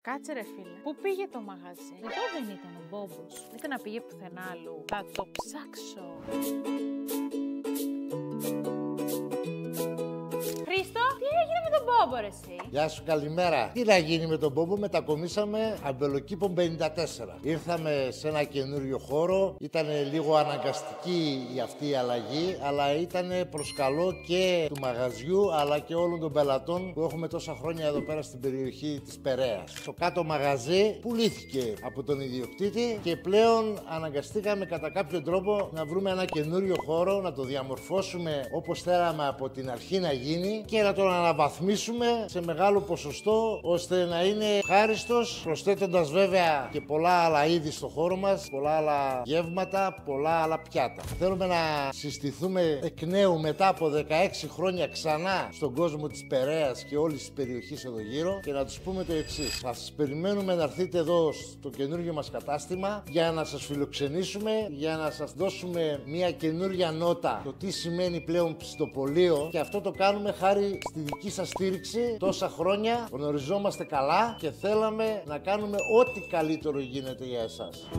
Κάτσε ρε φίλε, πού πήγε το μαγαζί? Εδώ δεν ήταν ο Μπόμπος. Ήταν να πήγε πουθενά αλλού. Θα το ψάξω. Χρήστο, τι έγινε με τον Μπόμπο ρε εσύ? Γεια σου, καλημέρα. Τι να γίνει με τον Μπόμπο, μετακομίσαμε Αμπελοκήπο 54. Ήρθαμε σε ένα καινούριο χώρο. Ήταν λίγο αναγκαστική αυτή η αλλαγή, αλλά ήταν προς καλό και του μαγαζιού, αλλά και όλων των πελατών που έχουμε τόσα χρόνια εδώ πέρα στην περιοχή της Περαίας. Το κάτω μαγαζί πουλήθηκε από τον ιδιοκτήτη και πλέον αναγκαστήκαμε κατά κάποιο τρόπο να βρούμε ένα καινούριο χώρο, να το διαμορφώσουμε όπως θέλαμε από την αρχή να γίνει και να τον αναβαθμίσουμε σε μεγάλο ποσοστό ώστε να είναι ευχάριστος, προσθέτοντας βέβαια και πολλά άλλα είδη στο χώρο μας, πολλά άλλα γεύματα, πολλά άλλα πιάτα. Θέλουμε να συστηθούμε εκ νέου μετά από 16 χρόνια ξανά στον κόσμο της Περαίας και όλης της περιοχής εδώ γύρω και να τους πούμε το εξής. Θα σας περιμένουμε να έρθετε εδώ στο καινούργιο μας κατάστημα για να σας φιλοξενήσουμε, για να σας δώσουμε μια καινούργια νότα το τι σημαίνει πλέον πιστοπωλείο, και αυτό το κάνουμε χάρη στη δική σας στήριξη. Τόσα χρόνια γνωριζόμαστε καλά και θέλαμε να κάνουμε ό,τι καλύτερο γίνεται για εσάς.